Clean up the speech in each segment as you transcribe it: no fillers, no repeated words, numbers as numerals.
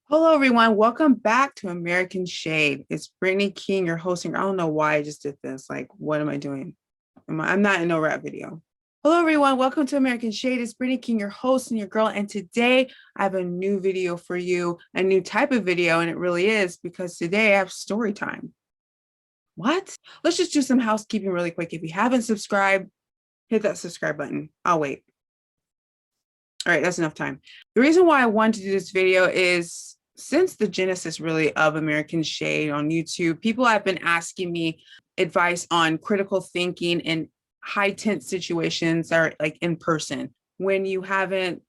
Hello, everyone. Welcome back to American Shade. It's Brittany King, your hosting. I don't know why I just did this. Like, what am I doing? I'm not in no rap video. Hello, everyone. Welcome to American Shade. It's Brittany King, your host and your girl. And today I have a new video for you, a new type of video. And it really is because today I have story time. What? Let's just do some housekeeping really quick. If you haven't subscribed, hit that subscribe button. I'll wait. All right, that's enough time. The reason why I wanted to do this video is since the genesis really of American Shade on YouTube, people have been asking me advice on critical thinking in high tense situations that are like in person when you haven't,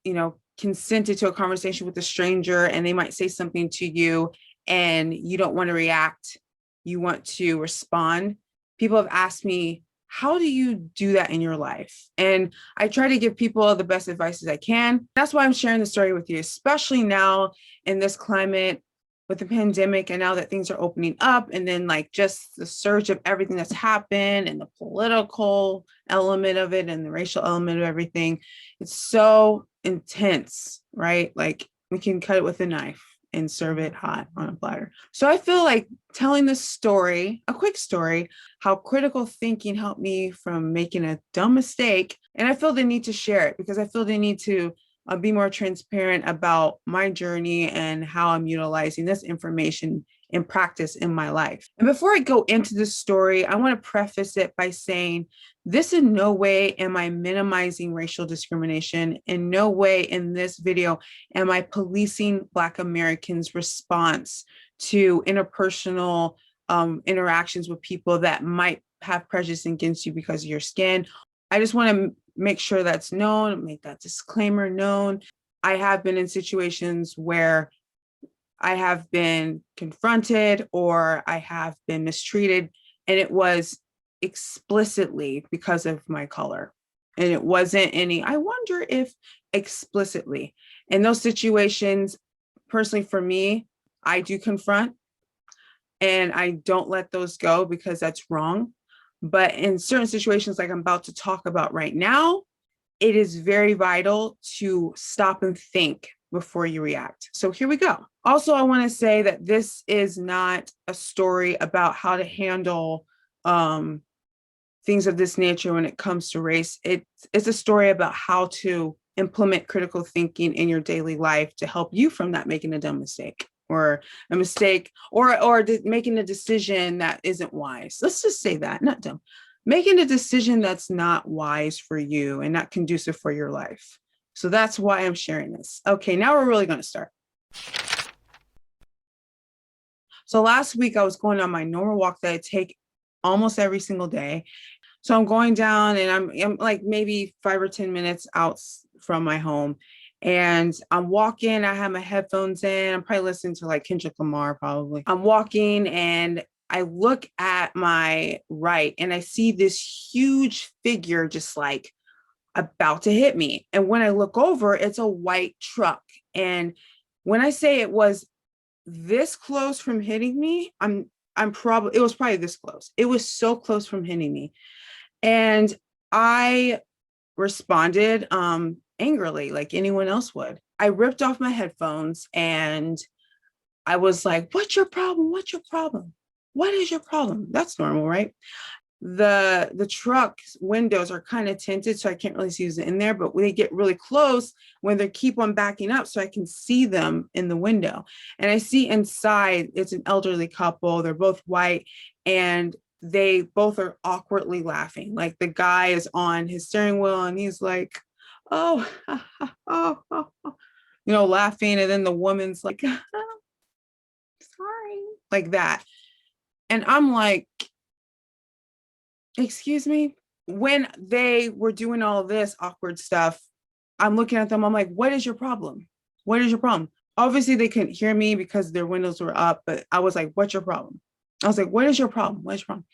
consented to a conversation with a stranger and they might say something to you and you don't want to react, you want to respond. People have asked me, how do you do that in your life? And I try to give people the best advice as I can. That's why I'm sharing the story with you, especially now in this climate with the pandemic and now that things are opening up, and then like just the surge of everything that's happened and the political element of it and the racial element of everything. It's so intense, right? Like we can cut it with a knife and serve it hot on a platter. So I feel like telling this story, a quick story, how critical thinking helped me from making a dumb mistake. And I feel the need to share it because I feel the need to be more transparent about my journey and how I'm utilizing this information in practice in my life. And before I go into this story, I want to preface it by saying this in no way am I minimizing racial discrimination. In no way in this video am I policing Black Americans' response to interpersonal interactions with people that might have prejudice against you because of your skin. I just want to make sure that's known, make that disclaimer known. I have been in situations where I have been confronted or I have been mistreated, and it was explicitly because of my color. And it wasn't any, I wonder if explicitly. In those situations, personally for me, I do confront and I don't let those go because that's wrong. But in certain situations like I'm about to talk about right now, it is very vital to stop and think before you react. So here we go. Also, I want to say that this is not a story about how to handle things of this nature when it comes to race. It's a story about how to implement critical thinking in your daily life to help you from not making a dumb mistake or a mistake or making a decision that isn't wise. Let's just say that, not dumb. Making a decision that's not wise for you and not conducive for your life. So that's why I'm sharing this. Okay, now we're really going to start. So last week I was going on my normal walk that I take almost every single day. So I'm going down and I'm like maybe 5 or 10 minutes out from my home. And I'm walking, I have my headphones in. I'm probably listening to like Kendrick Lamar, probably. I'm walking and I look at my right and I see this huge figure just like about to hit me. And when I look over, it's a white truck. And when I say it was this close from hitting me, it was probably this close. It was so close from hitting me. And I responded angrily like anyone else would. I ripped off my headphones and I was like, what's your problem? What's your problem? What is your problem? That's normal, right? The truck windows are kind of tinted, so I can't really see who's in there, but when they get really close, when they keep on backing up so I can see them in the window. And I see inside, it's an elderly couple. They're both white and they both are awkwardly laughing. Like the guy is on his steering wheel and he's like, oh, oh, oh, laughing. And then the woman's like, oh, sorry, like that. And I'm like, excuse me. When they were doing all this awkward stuff, I'm looking at them. I'm like, what is your problem? What is your problem? Obviously, they couldn't hear me because their windows were up, but I was like, what's your problem? I was like, what is your problem? What is your problem?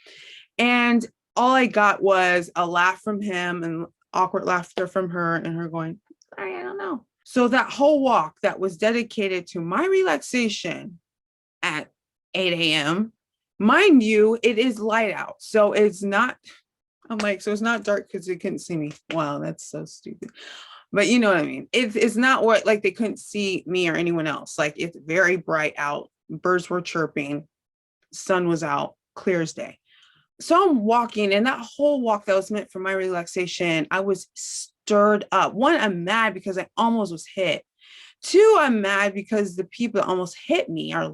And all I got was a laugh from him and awkward laughter from her and her going, sorry, I don't know. So that whole walk that was dedicated to my relaxation at 8 a.m., mind you, it is light out. So it's not, I'm like, so it's not dark because they couldn't see me. Wow, that's so stupid. But you know what I mean? It's not what, like, they couldn't see me or anyone else. Like, it's very bright out. Birds were chirping. Sun was out, clear as day. So I'm walking, and that whole walk that was meant for my relaxation, I was stirred up. One, I'm mad because I almost was hit. Two, I'm mad because the people that almost hit me are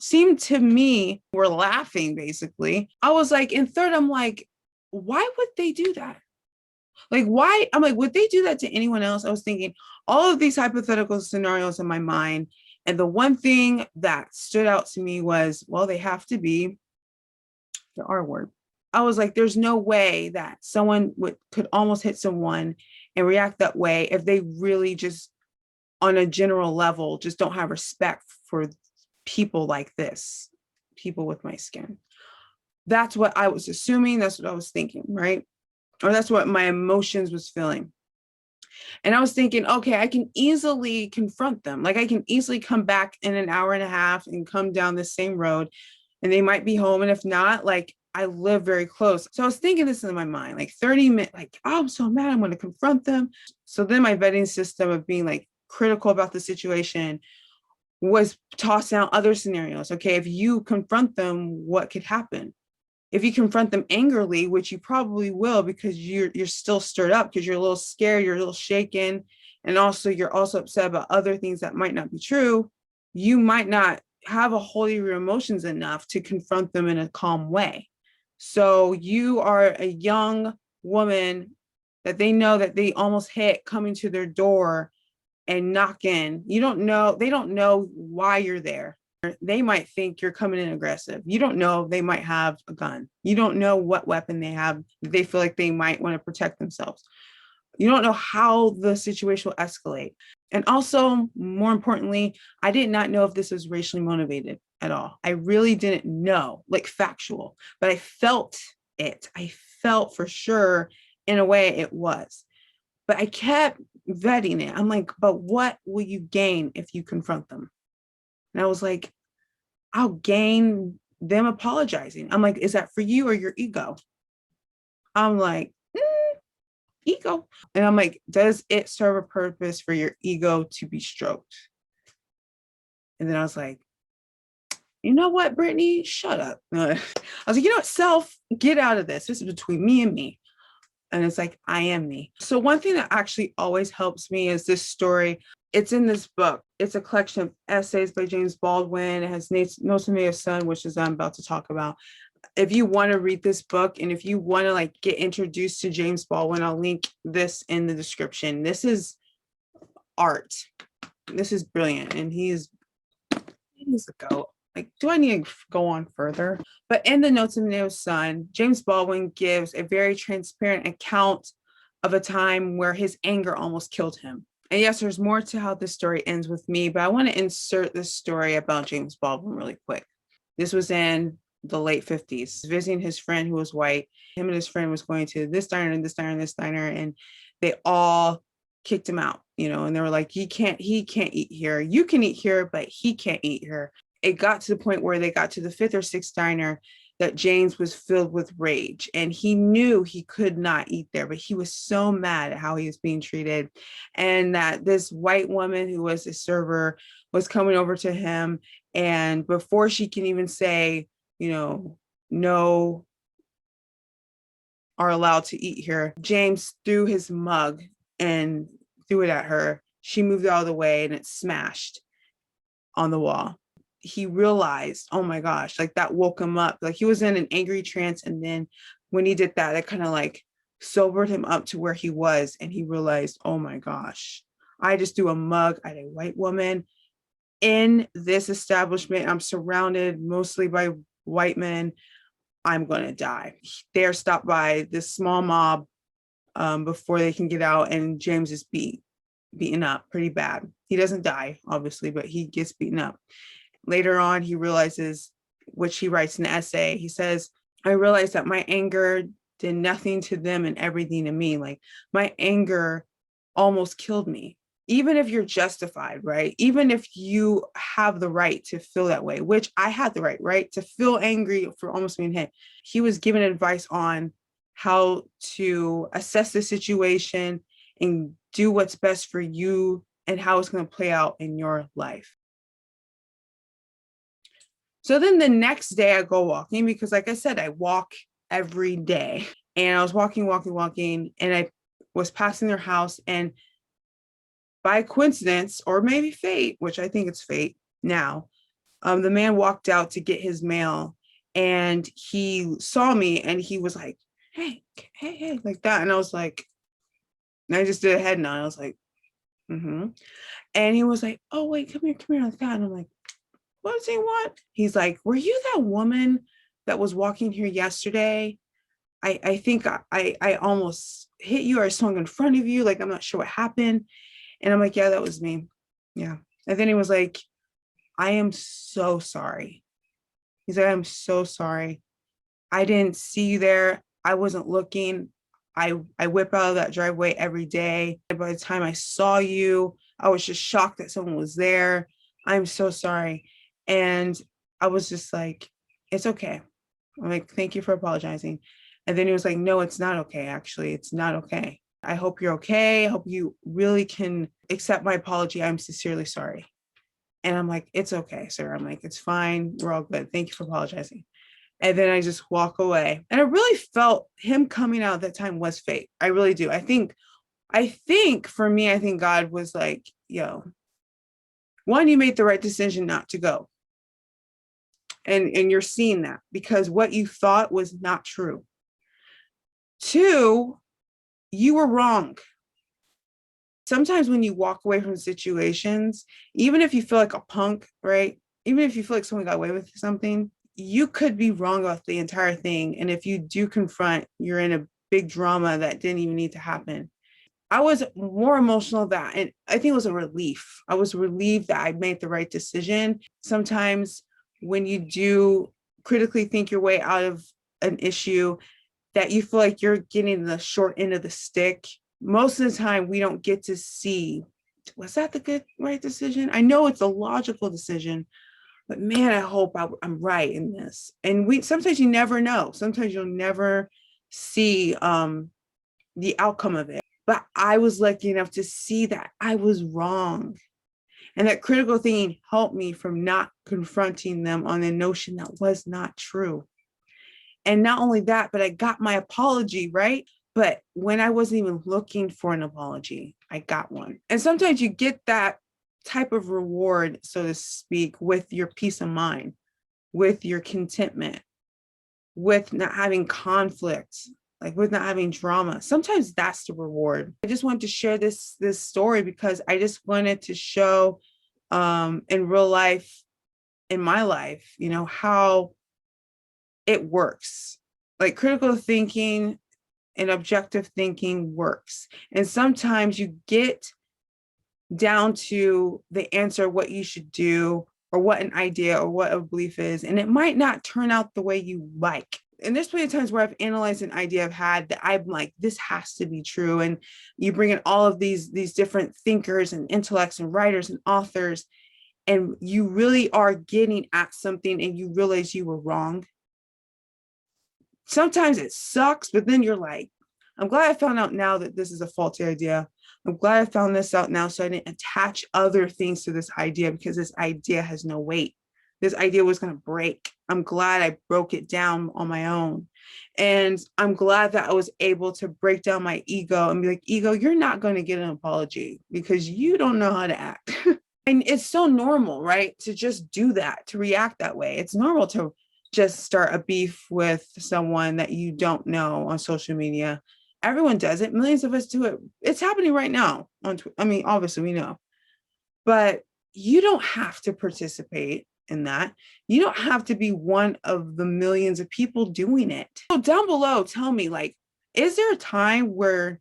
seemed to me were laughing, basically. I was like, and third, I'm like, why would they do that? Like, why? I'm like, would they do that to anyone else? I was thinking all of these hypothetical scenarios in my mind. And the one thing that stood out to me was, well, they have to be the R word. I was like, there's no way that someone could almost hit someone and react that way if they really just, on a general level, just don't have respect for people like this, people with my skin. That's what I was assuming. That's what I was thinking, right? Or that's what my emotions was feeling. And I was thinking, okay, I can easily confront them. Like, I can easily come back in an hour and a half and come down the same road, and they might be home. And if not, like, I live very close. So I was thinking this in my mind, like 30 minutes, like, oh, I'm so mad, I'm going to confront them. So then my vetting system of being like critical about the situation was tossing out other scenarios. Okay, if you confront them, what could happen? If you confront them angrily, which you probably will, because you're still stirred up, because you're a little scared, you're a little shaken, and also you're also upset about other things that might not be true, you might not have a hold of your emotions enough to confront them in a calm way. So you are a young woman that they know that they almost hit coming to their door and knock in. You don't know, they don't know why you're there. They might think you're coming in aggressive. You don't know, they might have a gun. You don't know what weapon they have. They feel like they might want to protect themselves. You don't know how the situation will escalate. And also, more importantly, I did not know if this was racially motivated at all. I really didn't know, like factual, but I felt it. I felt for sure in a way it was. But I kept vetting it. I'm like, but what will you gain if you confront them? And I was like, I'll gain them apologizing. I'm like, is that for you or your ego? I'm like, ego. And I'm like, does it serve a purpose for your ego to be stroked? And then I was like, you know what, Brittany, shut up. I was like, you know what, self, get out of this. This is between me and me. And it's like, I am me. So one thing that actually always helps me is this story. It's in this book. It's a collection of essays by James Baldwin. It has Notes of a Son, which is I'm about to talk about. If you want to read this book, and if you want to like get introduced to James Baldwin, I'll link this in the description. This is art. This is brilliant. And he's a goat. Like, do I need to go on further? But in the Notes of a Son, James Baldwin gives a very transparent account of a time where his anger almost killed him. And yes, there's more to how this story ends with me, but I want to insert this story about James Baldwin really quick. This was in the late 50s, visiting his friend who was white. Him and his friend was going to this diner and this diner and this diner, and they all kicked him out, and they were like, he can't eat here. You can eat here, but he can't eat here. It got to the point where they got to the fifth or sixth diner that James was filled with rage, and he knew he could not eat there, but he was so mad at how he was being treated, and that this white woman who was a server was coming over to him, and before she can even say, no are allowed to eat here, James threw his mug and threw it at her. She moved out of the way and it smashed on the wall. He realized, oh my gosh, like that woke him up. Like he was in an angry trance. And then when he did that, that kind of like sobered him up to where he was. And he realized, oh my gosh, I just threw a mug at a white woman in this establishment. I'm surrounded mostly by white men. I'm going to die. They're stopped by this small mob before they can get out. And James is beaten up pretty bad. He doesn't die, obviously, but he gets beaten up. Later on, he realizes, which he writes in the essay, he says, I realized that my anger did nothing to them and everything to me. Like my anger almost killed me. Even if you're justified, right? Even if you have the right to feel that way, which I had the right to feel angry for almost being hit. He was given advice on how to assess the situation and do what's best for you and how it's going to play out in your life. So then the next day I go walking because, like I said, I walk every day. And I was walking, and I was passing their house. And by coincidence, or maybe fate, which I think it's fate now, the man walked out to get his mail, and he saw me and he was like, hey, like that. And I was like, and I just did a head nod. I was like, mm-hmm. And he was like, oh, wait, come here, like that. And I'm like, what does he want? He's like, were you that woman that was walking here yesterday? I think I almost hit you, or I swung in front of you. Like, I'm not sure what happened. And I'm like, yeah, that was me. Yeah. And then he was like, I am so sorry. He's like, I'm so sorry. I didn't see you there. I wasn't looking. I whip out of that driveway every day. By the time I saw you, I was just shocked that someone was there. I'm so sorry. And I was just like, it's okay. I'm like, thank you for apologizing. And then he was like, no, it's not okay. Actually, it's not okay. I hope you're okay. I hope you really can accept my apology. I'm sincerely sorry. And I'm like, it's okay, sir. I'm like, it's fine. We're all good. Thank you for apologizing. And then I just walk away. And I really felt him coming out at that time was fate. I really do. I think for me, I think God was like, yo, one, you made the right decision not to go. And you're seeing that because what you thought was not true. Two, you were wrong. Sometimes when you walk away from situations, even if you feel like a punk, right? Even if you feel like someone got away with something, you could be wrong about the entire thing. And if you do confront, you're in a big drama that didn't even need to happen. I was more emotional that, and I think it was a relief. I was relieved that I made the right decision. Sometimes when you do critically think your way out of an issue, that you feel like you're getting the short end of the stick. Most of the time, we don't get to see, was that the right decision? I know it's a logical decision, but man, I hope I'm right in this. And sometimes you never know. Sometimes you'll never see the outcome of it. But I was lucky enough to see that I was wrong. And that critical thinking helped me from not confronting them on a notion that was not true. And not only that, but I got my apology, right? But when I wasn't even looking for an apology, I got one. And sometimes you get that type of reward, so to speak, with your peace of mind, with your contentment, with not having conflict, like with not having drama. Sometimes that's the reward. I just wanted to share this story because I just wanted to show in real life, in my life, how it works. Like critical thinking and objective thinking works. And sometimes you get down to the answer, what you should do, or what an idea or what a belief is, and it might not turn out the way you like. And there's plenty of times where I've analyzed an idea I've had that I'm like, this has to be true. And you bring in all of these different thinkers and intellects and writers and authors, and you really are getting at something and you realize you were wrong. Sometimes it sucks, but then you're like, I'm glad I found out now that this is a faulty idea. I'm glad I found this out now so I didn't attach other things to this idea because this idea has no weight. This idea was going to break. I'm glad I broke it down on my own. And I'm glad that I was able to break down my ego and be like, ego, you're not going to get an apology because you don't know how to act. And it's so normal, right? To just do that, to react that way. It's normal to just start a beef with someone that you don't know on social media. Everyone does it. Millions of us do it. It's happening right now. Obviously we know, but you don't have to participate in that. You don't have to be one of the millions of people doing it. So down below, tell me, like, is there a time where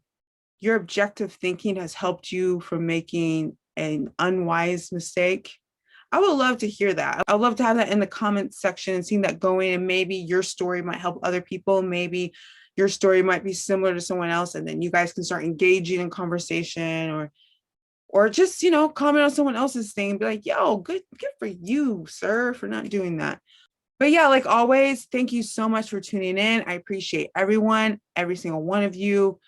your objective thinking has helped you from making an unwise mistake? I would love to hear that. I would love to have that in the comments section and seeing that going, and maybe your story might help other people. Maybe your story might be similar to someone else, and then you guys can start engaging in conversation, or just, comment on someone else's thing and be like, yo, good for you, sir, for not doing that. But yeah, like always, thank you so much for tuning in. I appreciate everyone, every single one of you.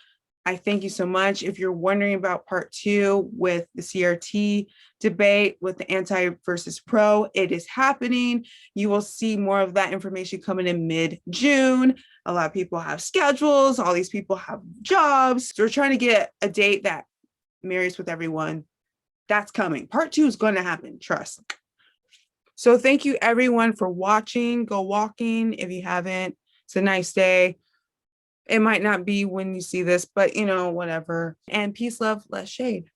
I thank you so much. If you're wondering about part 2 with the CRT debate with the anti versus pro, it is happening. You will see more of that information coming in mid-June. A lot of people have schedules. All these people have jobs. So we're trying to get a date that marries with everyone. That's coming. Part 2 is going to happen. Trust. So thank you everyone for watching. Go walking if you haven't. It's a nice day. It might not be when you see this, but whatever. And peace, love, less shade.